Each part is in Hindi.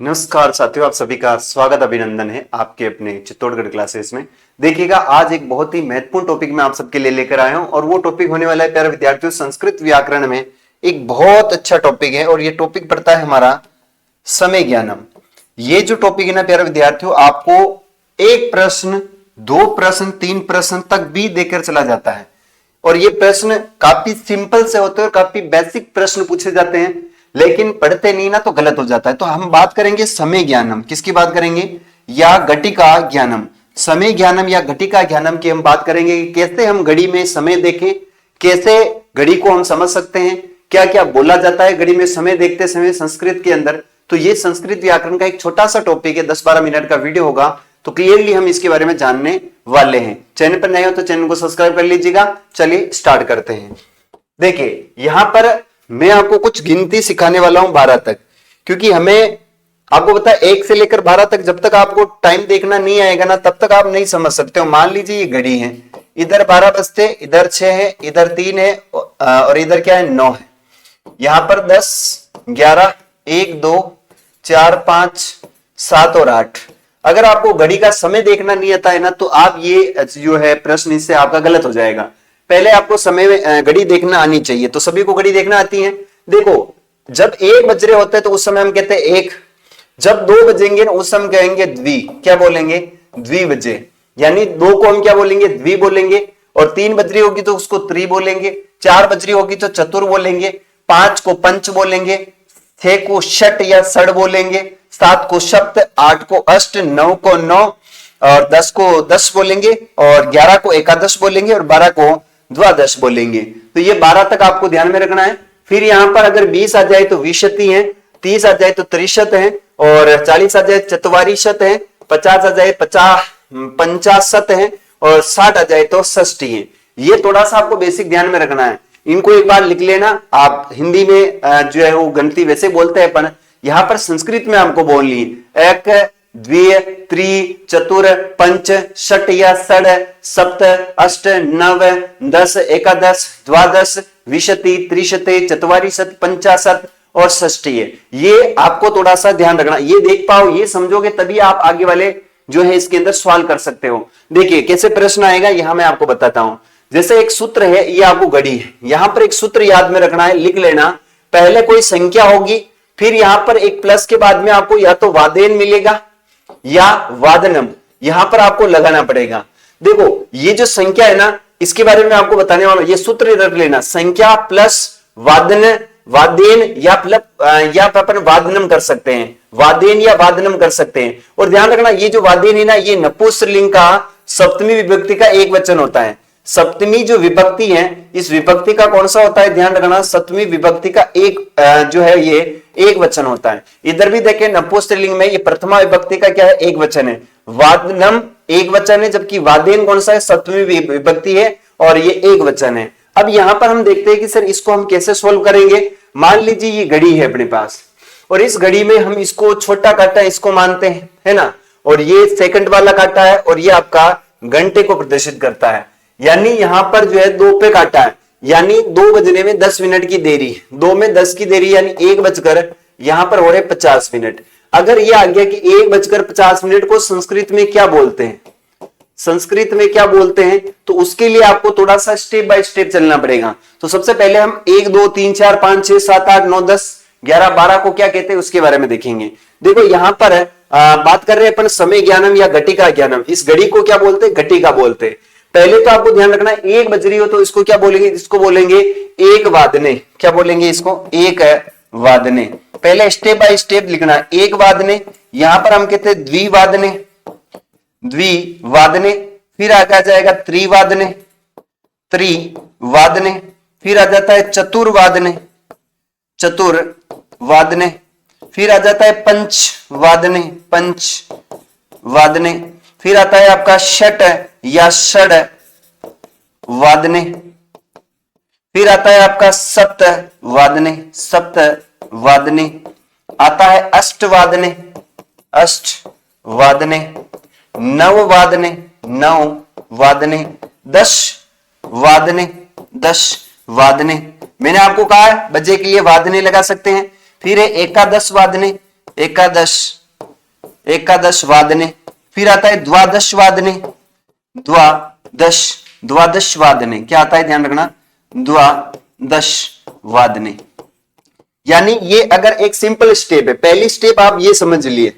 नमस्कार साथियों, आप सभी का स्वागत अभिनंदन है आपके अपने चित्तौड़गढ़ क्लासेस में। देखिएगा, आज एक बहुत ही महत्वपूर्ण टॉपिक मैं आप सबके लिए लेकर आया हूं और वो टॉपिक होने वाला है प्यारे विद्यार्थियों संस्कृत व्याकरण में एक बहुत अच्छा टॉपिक है और ये टॉपिक पड़ता है हमारा समय ज्ञानम। ये जो टॉपिक है ना प्यारे विद्यार्थियों, आपको एक प्रश्न, दो प्रश्न, तीन प्रश्न तक भी देकर चला जाता है और ये प्रश्न काफी सिंपल से होते हैं और काफी बेसिक प्रश्न पूछे जाते हैं, लेकिन पढ़ते नहीं ना तो गलत हो जाता है। तो हम बात करेंगे समय ज्ञानम। किसकी बात करेंगे? या घटिका ज्ञानम। समय ज्ञानम या घटिका ज्ञानम की हम बात करेंगे कि कैसे हम घड़ी में समय देखें, कैसे घड़ी को हम समझ सकते हैं, क्या क्या बोला जाता है घड़ी में समय देखते समय संस्कृत के अंदर। तो ये संस्कृत व्याकरण का एक छोटा सा टॉपिक है, 10-12 मिनट का वीडियो होगा, तो क्लियरली हम इसके बारे में जानने वाले हैं। चैनल पर नए हो तो चैनल को सब्सक्राइब कर लीजिएगा। चलिए स्टार्ट करते हैं। देखिए, यहां पर मैं आपको कुछ गिनती सिखाने वाला हूं 12 तक, क्योंकि हमें आपको पता है 1 से लेकर 12 तक जब तक आपको टाइम देखना नहीं आएगा ना तब तक आप नहीं समझ सकते हो। मान लीजिए ये घड़ी है, इधर 12 बजते, इधर 6 है, इधर 3 है और इधर क्या है 9 है। यहां पर 10, 11, 1, 2, 4, 5, 7 और 8। अगर आपको घड़ी का समय देखना नहीं आता है ना तो आप ये जो है प्रश्न इससे आपका गलत हो जाएगा। पहले आपको समय में घड़ी देखना आनी चाहिए। तो सभी को घड़ी देखना आती है। देखो, जब 1 बज रहे होते हैं तो उस समय हम कहते हैं 1। जब 2 बजेंगे ना उस समय कहेंगे द्वि। क्या बोलेंगे? द्वि बजे। यानी 2 को हम क्या बोलेंगे? द्वि बोलेंगे। और 3 बज रही होगी तो उसको त्रि बोलेंगे। 4 बज रही होगी तो चतुर बोलेंगे। 5 को पंच बोलेंगे। 6 को षट या षड बोलेंगे। 7 को सप्त, 8 को अष्ट, 9 को नौ और 10 को 10 बोलेंगे और 11 को एकादश बोलेंगे और 12 को द्वादश बोलेंगे। तो ये 12 तक आपको ध्यान में रखना है। फिर यहां पर अगर 20 आ जाए तो विशति है, 30 आ जाए तो त्रिशत है और 40 आ जाए चतवारिशत है, 50 आ जाए पंचाशत है और 60 आ जाए तो षष्ठी है। ये थोड़ा सा आपको बेसिक ध्यान में रखना है। इनको एक बार लिख लेना। आप हिंदी में जो है वो गिनती वैसे बोलते हैं, पर यहां पर संस्कृत में आपको बोलनी है। एक, द्वि, त्रि, चतुर, पंच, षट या षड, सप्त, अष्ट, नव, 10, एकादश, द्वादश, विशति, त्रिशते, चतवारिशत, पंचाशत और षष्ठी है। ये आपको थोड़ा सा ध्यान रखना। ये देख पाओ, ये समझोगे तभी आप आगे वाले जो है इसके अंदर सवाल कर सकते हो। देखिए कैसे प्रश्न आएगा, यहां मैं आपको बताता हूं। जैसे एक सूत्र है, ये आपको घड़ी है, यहां पर एक सूत्र याद में रखना है, लिख लेना। पहले कोई संख्या होगी, फिर यहां पर एक प्लस के बाद में आपको या तो वादेन मिलेगा या वादनम, यहां पर आपको लगाना पड़ेगा। देखो ये जो संख्या है ना, इसके बारे में आपको बताने वाला हूं। ये सूत्र रख लेना, संख्या प्लस वादन, वादेन या अपन वादनम कर सकते हैं, वादेन या वादनम कर सकते हैं। और ध्यान रखना, ये जो वादेन है ना, ये नपुंसकलिंग का सप्तमी विभक्ति का एक वचन होता है। सप्तमी जो विभक्ति है, इस विभक्ति का कौन सा होता है? ध्यान रखना, सप्तमी विभक्ति का एक जो है ये एक वचन होता है। इधर भी देखें नपुंसकलिंग में ये प्रथमा विभक्ति का क्या है? एक वचन है। वादनम एक वचन है, जबकि वादेन कौन सा है? सप्तमी विभक्ति है और ये एक वचन है। अब यहां पर हम देखते हैं कि सर इसको हम कैसे सोल्व करेंगे। मान लीजिए ये घड़ी है अपने पास और इस घड़ी में हम इसको छोटा काटा इसको मानते हैं, है ना, और ये सेकंड वाला काटा है और ये आपका घंटे को प्रदर्शित करता है। यानी यहां पर जो है 2 पे काटा है, यानी 2 बजने में 10 मिनट की देरी, 2 में 10 की देरी यानी 1 बजकर यहां पर हो रहे 50 मिनट। अगर ये आ गया कि 1 बजकर 50 मिनट को संस्कृत में क्या बोलते हैं, संस्कृत में क्या बोलते हैं, तो उसके लिए आपको थोड़ा सा स्टेप बाय स्टेप चलना पड़ेगा। तो सबसे पहले हम 1, 2, 3, 4, 5, 6, 7, 8, 9, 10, 11, 12 को क्या कहते हैं उसके बारे में देखेंगे। देखो यहां पर बात कर रहे हैं अपन समय ज्ञानम या घटिका ज्ञानम। इस घड़ी को क्या बोलते हैं? घटिका बोलते हैं। पहले तो आपको ध्यान रखना, 1 बज रही हो तो इसको क्या बोलेंगे? इसको बोलेंगे 1 वादने। क्या बोलेंगे इसको? 1 वादने। पहले स्टेप बाय स्टेप लिखना, 1 वादने। यहां पर हम कहते हैं द्विवादने, द्विवादने। फिर आगे आ जाएगा त्रिवादने, त्रिवादने। फिर आ जाता है चतुर्वादने, चतुर्वादने। फिर आ जाता है पंचवादने, पंचवादने। फिर आता है आपका षट या षड वादने। फिर आता है आपका सप्त वादने, सप्त वादने। आता है अष्ट वादने, अष्ट वादने। नव वादने, नव वादने। 10 वादने, 10 वादने। मैंने आपको कहा है बजे के लिए वादने लगा सकते हैं। फिर है एकादश वादने, एकादश, एकादश वादने। फिर आता है द्वादश वादने, द्वादश, द्वादश वादने। क्या आता है ध्यान रखना, द्वादश वादने। यानी ये अगर एक सिंपल स्टेप है, पहली स्टेप आप ये समझ लिए,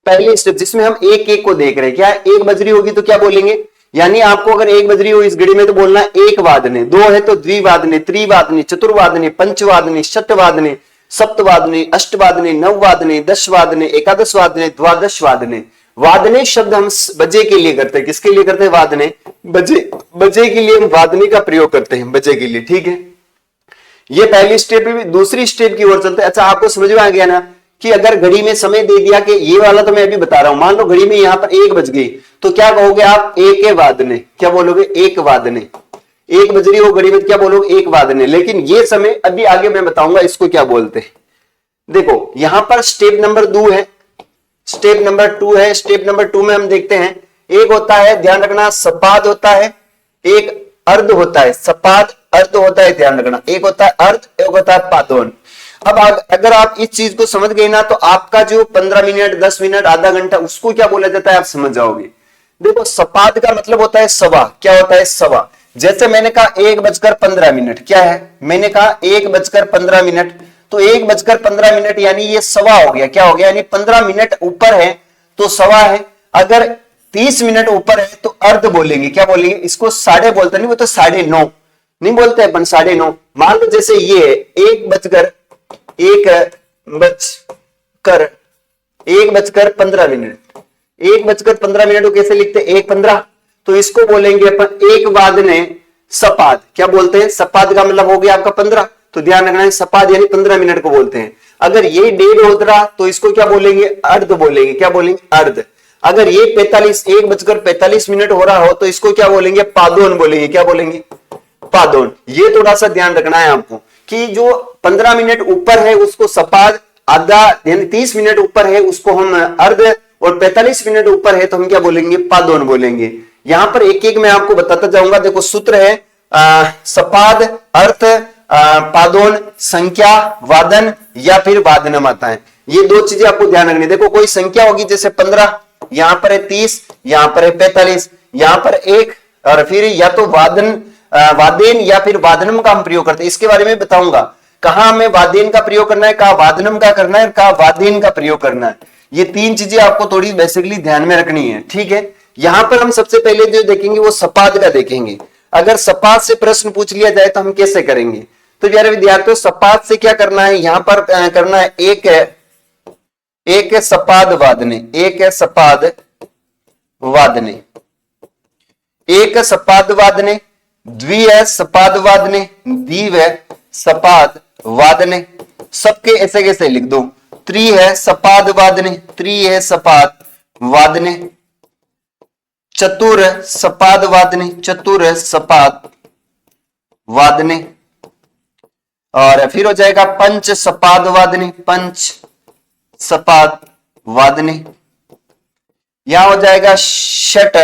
पहली स्टेप जिसमें हम एक एक को देख रहे हैं। क्या एक बजरी होगी तो क्या बोलेंगे, यानी आपको अगर एक बजरी हो इस घड़ी में तो बोलना एक वादने, दो है तो द्विवादने, त्रिवादने, चतुर्वादने, पंचवादने, षटवादने, सप्तवादने, अष्टवादने, नववादने, दशवादने, एकादश वादने, द्वादश वादने। वादने शब्द हम बजे के लिए करते हैं। किसके लिए करते हैं वादने, बजे, बजे के लिए हम वादने का प्रयोग करते हैं, बजे के लिए। ठीक है, ये पहली स्टेप है। दूसरी स्टेप की ओर चलते हैं। अच्छा, आपको समझ में आ गया ना कि अगर घड़ी में समय दे दिया कि ये वाला तो मैं अभी बता रहा हूं, मान लो घड़ी में यहां पर 1 बज गई तो क्या कहोगे आप, एक वादने। क्या बोलोगे, एक वादने। 1 बज रही हो घड़ी में, क्या बोलोगे, एक वादने। लेकिन ये समय अभी आगे मैं बताऊंगा इसको क्या बोलते हैं। देखो यहां पर स्टेप नंबर 2 है, स्टेप नंबर 2 है। स्टेप नंबर 2 में हम देखते हैं, एक होता है, ध्यान रखना, सपाद होता है, एक अर्ध होता है। सपाद अर्ध होता है, ध्यान रखना। एक होता है अर्ध, एक होता है पादोन। अब अगर आप इस चीज को समझ गए ना तो आपका जो 15 मिनट, 10 मिनट, आधा घंटा, उसको क्या बोला जाता है आप समझ जाओगे। देखो सपाद का मतलब होता है सवा। क्या होता है, सवा। जैसे मैंने कहा 1:15। क्या है, मैंने कहा 1:15, तो 1:15 यानी ये सवा हो गया। क्या हो गया, यानी 15 मिनट ऊपर है तो सवा है। अगर 30 मिनट ऊपर है तो अर्ध बोलेंगे। क्या बोलेंगे, इसको साढ़े बोलते नहीं, वो तो 9:30 नहीं बोलते अपन, 9:30। मान लो जैसे ये 1:15 को कैसे लिखते, 1:15, तो इसको बोलेंगे अपन एक वादने सपाद। क्या बोलते हैं, सपाद का मतलब हो गया आपका 15, तो ध्यान रखना है सपाद यानी 15 मिनट को बोलते हैं। अगर ये 1:30 हो रहा तो इसको क्या बोलेंगे, अर्ध बोलेंगे। क्या बोलेंगे, अर्ध। अगर ये 1:45 हो रहा हो तो इसको क्या बोलेंगे, पादोन बोलेंगे। क्या बोलेंगे, पादोन। ये थोड़ा सा ध्यान रखना है आपको कि जो 15 मिनट ऊपर है उसको सपाद, आधा यानी 30 मिनट ऊपर है उसको हम अर्ध, और 45 मिनट ऊपर है तो हम क्या बोलेंगे, पादोन बोलेंगे। यहां पर एक एक मैं आपको बताता जाऊंगा। देखो सूत्र है सपाद, अर्थ, पादोन, संख्या, वादन या फिर वादनम आता है। ये दो चीजें आपको ध्यान रखनी। देखो कोई संख्या होगी जैसे 15, यहां पर है 30, यहां पर है 45, यहां पर 1, और फिर या तो वादेन या फिर वादनम का हम प्रयोग करते हैं। इसके बारे में बताऊंगा कहां हमें वादेन का प्रयोग करना है, कहां वादनम का करना है, कहां वादेन का प्रयोग करना है। ये 3 चीजें आपको थोड़ी बेसिकली ध्यान में रखनी है। ठीक है, यहां पर हम सबसे पहले जो देखेंगे वो सपाद का देखेंगे। अगर सपाद से प्रश्न पूछ लिया जाए तो हम कैसे करेंगे, तो प्यारे विद्यार्थियों सपाद से क्या करना है, यहां पर करना है एक सपाद वादने, एक सपाद वादने, एक सपाद वादने, द्वि सपाद वादने, दीव सपाद वादने। सबके ऐसे कैसे लिख दो, त्रि है सपाद वादने, त्रि है सपाद वादने, चतुर सपाद वादने, चतुर सपाद वादने, और फिर हो जाएगा पंच सपाद वादने, पंच सपाद वादने। यहां हो जाएगा षट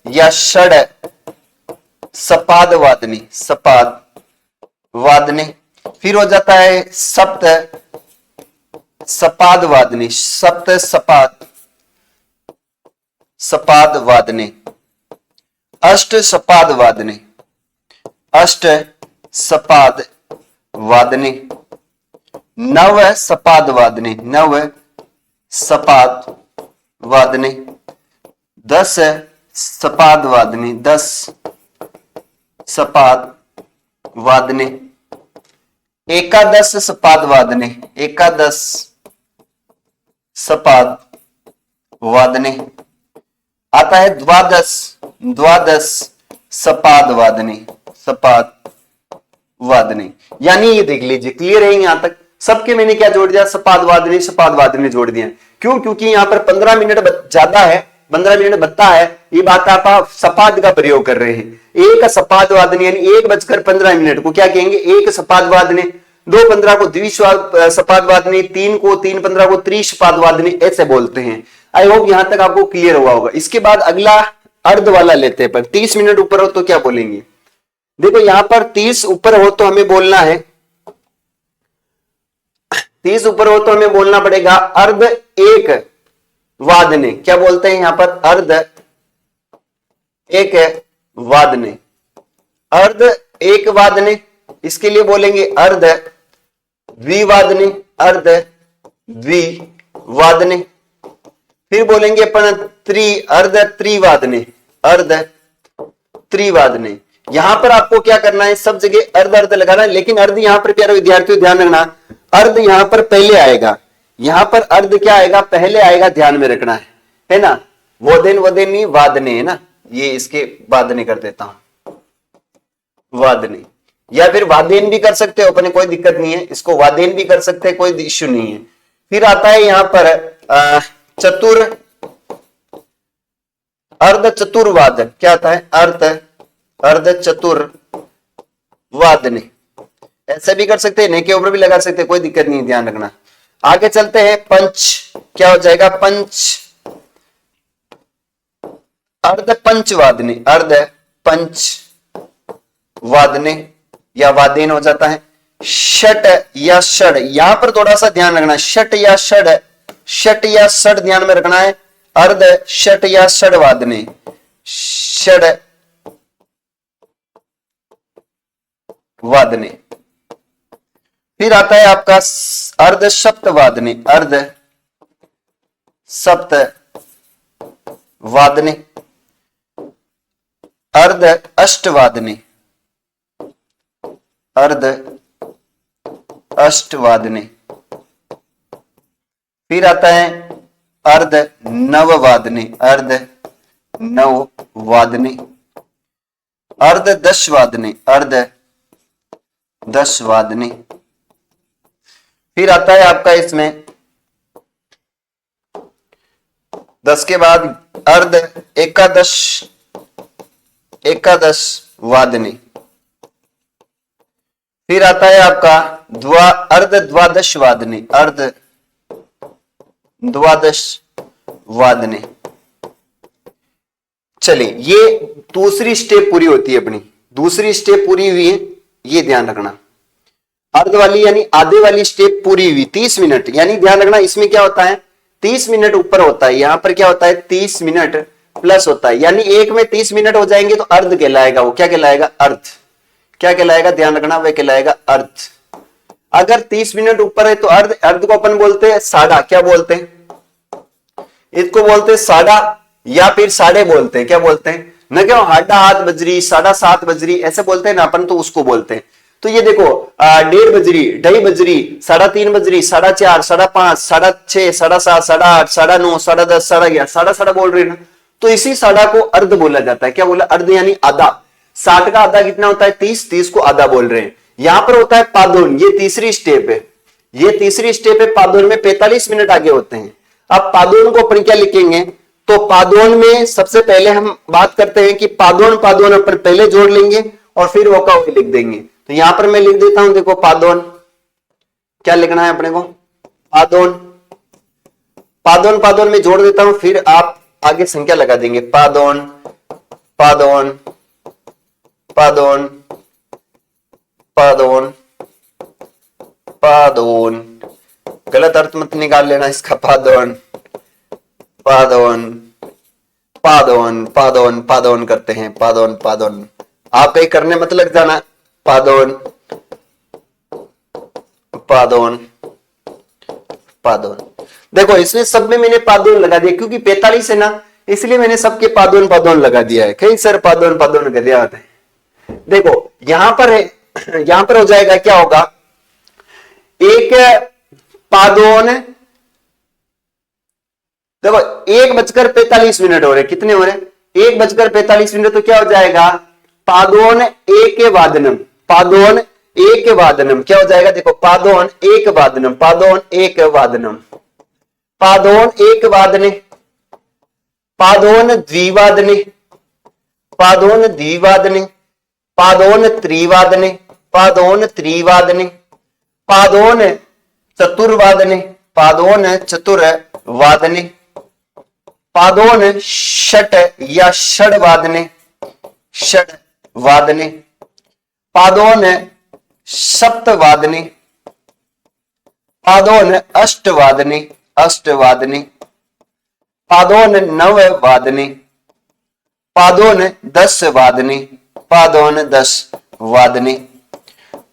या षड सपाद वादने, सपाद वादने। फिर हो जाता है सप्त सपाद वादने, सप्त सपाद सपाद वादने, अष्ट सपाद वादने, अष्ट सपाद वादने, नव सपाद वादने, नव सपाद वादने, 10 सपाद वादने, 10 सपाद वादने, एकादश सपाद वादने, एकादश सपाद वादने। आता है द्वादश, द्वादश सपाद वादने, सपाद वादने। यानी ये देख लीजिए, क्लियर है यहां तक सबके मैंने क्या जोड़ दिया, सपाद वादने, सपाद वादने जोड़ दिया। क्यों, क्योंकि यहां पर 15 मिनट ज्यादा है, 15 मिनट बचता है, ये बात आप सपाद का प्रयोग कर रहे हैं। एक सपाद वादने यानी 1:15 को क्या कहेंगे, एक सपाद वादने, 2:15 को द्वि सपाद वादने, 3 को 3:15 को त्रि सपाद वादने, ऐसे बोलते हैं। आई होप यहां तक आपको क्लियर हुआ होगा। इसके बाद अगला अर्ध वाला लेते हैं। पर 30 मिनट ऊपर हो तो क्या बोलेंगे, देखो यहां पर 30 ऊपर हो तो हमें बोलना है 30 ऊपर हो तो हमें बोलना पड़ेगा अर्ध एक वादने। क्या बोलते हैं यहां पर? अर्ध एक वादने। अर्ध एक वादने, इसके लिए बोलेंगे अर्ध द्विवादने। अर्ध द्विवादने। फिर बोलेंगे अपन अर्ध त्रिवादने। अर्ध त्रिवादने। यहां पर आपको क्या करना है? सब जगह अर्ध अर्ध लगाना है, लेकिन अर्ध यहां पर प्यारे विद्यार्थियों ध्यान रखना, अर्ध यहां पर पहले आएगा। यहां पर अर्ध क्या आएगा? पहले आएगा, ध्यान में रखना है ना। वोदेन वोदेनी वादने है ना, ये इसके वादने कर देता हूं, वादने। या फिर वादेन भी कर सकते हो अपने, कोई दिक्कत नहीं है, इसको वादेन भी कर सकते हैं, कोई इश्यू नहीं है। फिर आता है यहां पर चतुर अर्ध चतुर्वादन। क्या आता है? अर्ध चतुर्वादने। ऐसे भी कर सकते हैं, ने के ऊपर भी लगा सकते हैं, कोई दिक्कत नहीं, ध्यान रखना। आगे चलते हैं, पंच। क्या हो जाएगा? पंच अर्ध पंचवादने। अर्ध पंचवादने या वादेन हो जाता है। षट या षड, यहां पर थोड़ा सा ध्यान रखना, षट या षड, षट या षड ध्यान में रखना है। अर्ध षट या षड वादने। षड वादने। फिर आता है आपका अर्ध सप्त वादने। अर्ध सप्त वादने। अर्ध अष्टवादने। अर्ध अष्टवादने। फिर आता है अर्ध नववादने। अर्ध नववादने। अर्ध दशवादने। अर्ध दशवादने। फिर आता है आपका इसमें 10 के बाद अर्ध एकादश वादने। फिर आता है आपका अर्ध द्वादश वादने। अर्ध द्वादश वादने। चलिए, ये दूसरी स्टेप पूरी होती है अपनी। दूसरी स्टेप पूरी हुई है, ये ध्यान रखना। अर्ध वाली यानी आधे वाली स्टेप पूरी हुई, 30 मिनट। यानी ध्यान रखना, इसमें क्या होता है? 30 मिनट ऊपर होता है, यहां पर क्या होता है? 30 मिनट प्लस होता है। यानी एक में 30 मिनट हो जाएंगे तो अर्ध कहलाएगा। वो क्या कहलाएगा? अर्ध। क्या कहलाएगा? ध्यान रखना, वह कहलाएगा अर्ध। अगर 30 मिनट ऊपर है तो अर्ध। अर्ध को अपन बोलते हैं साढ़ा। क्या बोलते हैं? इसको बोलते हैं साढ़ा या फिर साढ़े बोलते हैं। क्या बोलते हैं? न क्या हाडा 8 बजरी, 7:30 बजरी, ऐसे बोलते हैं ना अपन, तो उसको बोलते हैं। तो ये देखो 1:30 बजरी, 2:30 बजरी, 3:30 बजरी, 4:30, 5:30, 6:30, 7:30, 8:30, 9:30, 10:30, 11:30, साढ़ा बोल रहे हैं ना, तो इसी साढ़ा को अर्ध बोला जाता है। क्या बोला? अर्ध यानी आधा। 60 का आधा कितना होता है? 30 को आधा बोल रहे हैं। यहां पर होता है पादोन, ये तीसरी स्टेप है। ये तीसरी स्टेप है पादोन में 45 मिनट आगे होते हैं। अब पादोन को अपन क्या लिखेंगे? तो पादोन में सबसे पहले हम बात करते हैं कि पादोन अपन पहले जोड़ लेंगे और फिर वो का लिख देंगे। तो यहां पर मैं लिख देता हूं, देखो पादोन। क्या लिखना है अपने को? पादोन में जोड़ देता हूं, फिर आप आगे संख्या लगा देंगे। पादोन पादोन पादोन पादोन पादोन। गलत अर्थ मत निकाल लेना इसका। पादोन पादोन पादोन पादोन पादोन करते हैं। पादोन पादोन, आप कहीं करने मत लग जाना। पादोन पादोन पादोन। देखो इसमें सब में मैंने पादोन लगा दिया, क्योंकि 45 है ना, इसलिए मैंने सबके पादोन लगा दिया है। कहीं सर पादोन कर दिया होता है। देखो यहां पर हो जाएगा, क्या होगा? एक पादोन, देखो 1:45 हो रहे, कितने हो रहे? 1:45, तो क्या हो जाएगा? पादोन एक वादनम। पादोन एक वादनम क्या हो जाएगा? देखो पादोन एक वादनम, पादोन एक वादनम, पादोन एक वादने, पादोन द्विवादने, पादोन द्विवादने, पादोन त्रिवादने, पादोन त्रिवादने, पादोन चतुर्वादने, पादोन चतुर्वादने, पादोन षट या षड्वादने, षड्वादने, पादोन सप्तवादने, पादोन अष्टवादने, अष्टवादने, पादोन नववादने, पादोन 10 वादने, पादोन 10 वादने,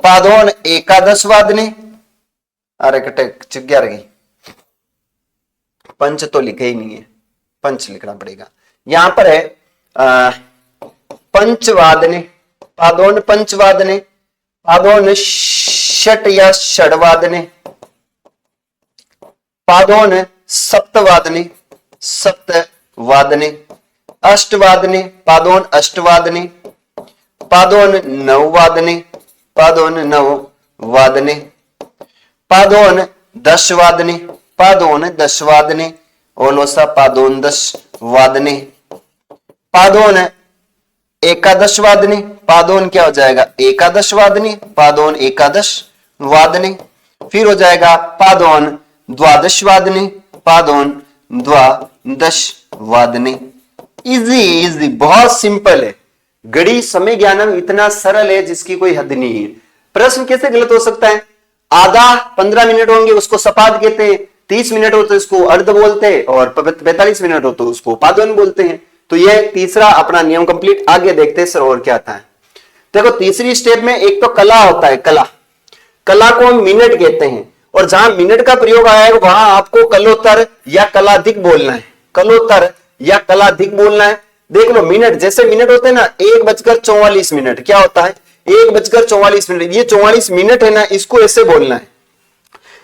पादोन एकादश वादने, अरे कटे चुक गया रही, पंच तो लिखे ही नहीं है, पंच लिखना पड़ेगा। यहां पर है पंचवादने, पादोन पंचवादने, पादोन षट या षडवादने, पादोन सप्तवादने, सप्तवादने, अष्टवादने, पादोन अष्टवादने, पादोन नववादने, पादोन नववादने, पादोन 10 वादने, पादोन 10 वादने, ओलोसा पादोन 10 वादने, पादोन एकादश वादने, पादोन क्या हो जाएगा एकादश वादने, पादोन एकादश वादने, फिर हो जाएगा पादोन द्वादश वादने, पादोन द्वादश वादने। इजी इजी, बहुत सिंपल है। गणित समय ज्ञानम इतना सरल है जिसकी कोई हद नहीं है। प्रश्न कैसे गलत हो सकता है? आधा 15 मिनट होंगे उसको सपाद कहते हैं, 30 मिनट हो तो इसको अर्ध बोलते हैं, और 45 मिनट हो तो उसको पादोन बोलते हैं। तो यह तीसरा अपना नियम कंप्लीट। आगे देखते हैं सर और क्या आता है। देखो तीसरी स्टेप में एक तो कला होता है, कला, कला को हम मिनट कहते हैं, और जहां मिनट का प्रयोग आया है वहां आपको कलोत्तर या कलाधिक बोलना है, कलोत्तर या कलाधिक बोलना है। देख लो मिनट, जैसे मिनट होते हैं ना 1:44, क्या होता है 1:44, ये 44 मिनट है ना, इसको ऐसे बोलना है।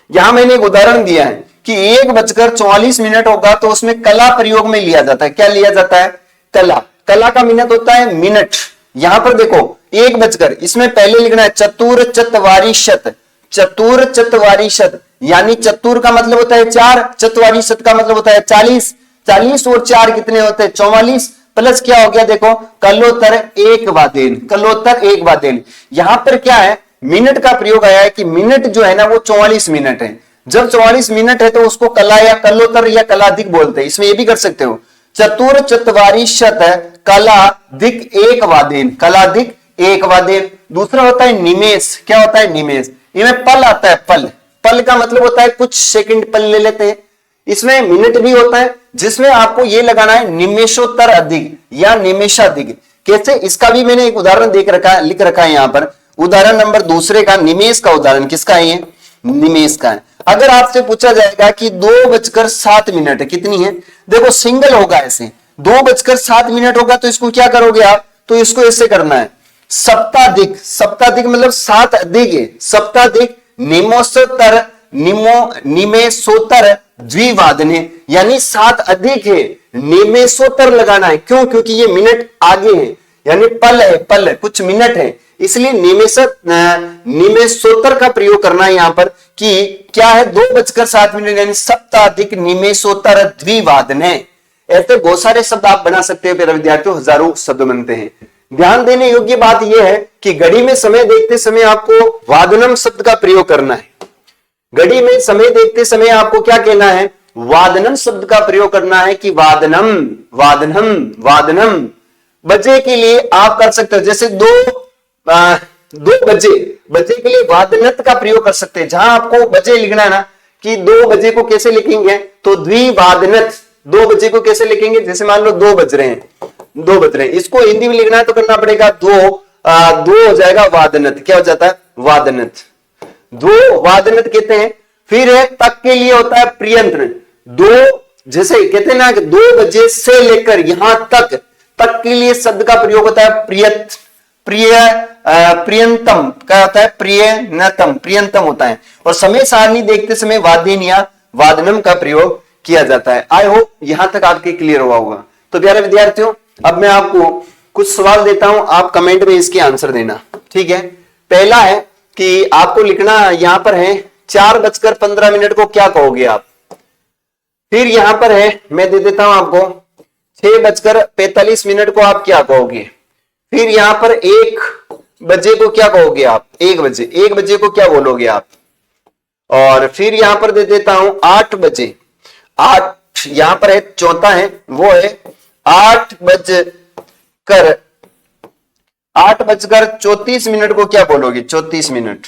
यहां मैंने एक उदाहरण दिया है कि 1:44 होगा तो उसमें कला प्रयोग में लिया जाता है। क्या लिया जाता है? कला। कला का मिनट होता है मिनट। यहां पर देखो 1 इसमें पहले लिखना है चतुर चतवारी शत, चतुर चतवारी शत, यानी चतुर का मतलब होता है 4, चतवारी शत का मतलब होता है 40, 40 और 4 कितने होते हैं 44, प्लस क्या हो गया देखो कलोत्तर 1 वादेन, कलोत्तर 1 वादेन। यहां पर क्या है मिनट का प्रयोग आया है कि मिनट जो है ना वो 44 मिनट है। जब 44 मिनट है तो उसको कला या कलोत्तर या कलाधिक बोलते हैं। इसमें ये भी कर सकते हो चतुर चतवारी शत कलाधिक 1 वादेन, कलाधिक 1 वादेन। दूसरा होता है निमेष। क्या होता है निमेष? इनमें पल आता है, पल, पल का मतलब होता है कुछ सेकंड पल ले लेते हैं। इसमें मिनट भी होता है जिसमें आपको ये लगाना है निमेशोत्तर अधिक या निमेशाधिक। कैसे? इसका भी मैंने एक उदाहरण देख रखा है, लिख रखा है यहां पर। उदाहरण नंबर दूसरे का निमेश का उदाहरण किसका है? ये निमेश का है। अगर आपसे पूछा जाएगा कि 2:07 कितनी है, देखो सिंगल होगा ऐसे 2:07 होगा तो इसको क्या करोगे आप? तो इसको ऐसे करना है सप्ताधिक, सप्ताधिक मतलब 7 अधिक है, सप्ताधिक निमोशोत्तर, निमेशोत्तर द्विवादने, यानी 7 अधिक है, निमेशोत्तर लगाना है। क्यों? क्योंकि ये मिनट आगे है, यानी पल है, पल है, कुछ मिनट है, इसलिए निमेशोत्तर का प्रयोग करना है यहां पर कि क्या है 2:07 यानी सप्ताधिक निमेशोत्तर द्विवादने। ऐसे बहुत सारे शब्द आप बना सकते हो प्यारे विद्यार्थियों, हजारों शब्द बनते हैं। ध्यान देने योग्य बात यह है कि घड़ी में समय देखते समय आपको वादनम शब्द का प्रयोग करना है। घड़ी में समय देखते समय आपको क्या कहना है? वादनम शब्द का प्रयोग करना है कि वादनम, वादनम, वादनम। बजे के लिए आप कर सकते हो, जैसे 2 बजे, बजे के लिए वादनत का प्रयोग कर सकते हैं। जहां आपको बजे लिखना है ना कि 2 बजे को कैसे लिखेंगे तो द्विवादनत। 2 बजे को कैसे लिखेंगे? जैसे मान लो 2 बज रहे हैं, 2 बज रहे हैं, इसको हिंदी में लिखना है तो करना पड़ेगा 2 हो जाएगा वादनत। क्या हो जाता है? वादनत। 2 वादनत कहते हैं। फिर है तक के लिए होता है प्रियंत्र। 2 जैसे कहते हैं ना कि 2 बजे से लेकर यहां तक, तक के लिए शब्द का प्रयोग होता है प्रियत, प्रियंतम। क्या होता है? प्रियनतम, प्रियंतम होता है। और समय सारणी देखते समय वादेन या वादनम का प्रयोग किया जाता है। आई होप यहां तक आपके क्लियर हुआ होगा। तो प्यारे विद्यार्थियों अब मैं आपको कुछ सवाल देता हूं, आप कमेंट में इसके आंसर देना, ठीक है। पहला है कि आपको लिखना यहां पर है 4:15 को क्या कहोगे आप। फिर यहां पर है मैं दे देता हूं आपको 6:45 को आप क्या कहोगे। फिर यहां पर 1 बजे को क्या कहोगे आप? 1 बजे, 1 बजे को क्या बोलोगे आप। और फिर यहां पर दे देता हूं 8 बजे, 8 यहां पर है, चौथा है वो है 8:34 को क्या बोलोगे? 34 मिनट,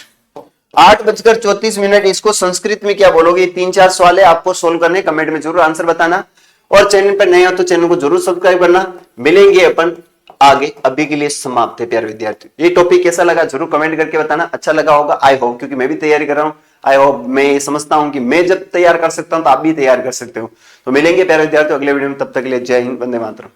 8:34, इसको संस्कृत में क्या बोलोगे? 3-4 सवाल है, आपको सोल्व करने, कमेंट में जरूर आंसर बताना और चैनल पर नए हो तो चैनल को जरूर सब्सक्राइब करना। मिलेंगे अपन आगे, अभी के लिए समाप्त है प्यारे विद्यार्थी। ये टॉपिक कैसा लगा जरूर कमेंट करके बताना। अच्छा लगा होगा आई होप, क्योंकि मैं भी तैयारी कर रहा हूं। आई होप, मैं समझता हूं कि मैं जब तैयार कर सकता हूं तो आप भी तैयार कर सकते हो। तो मिलेंगे प्यारे विद्यार्थी अगले वीडियो में, तब तक के लिए जय हिंद, वंदे मातरम।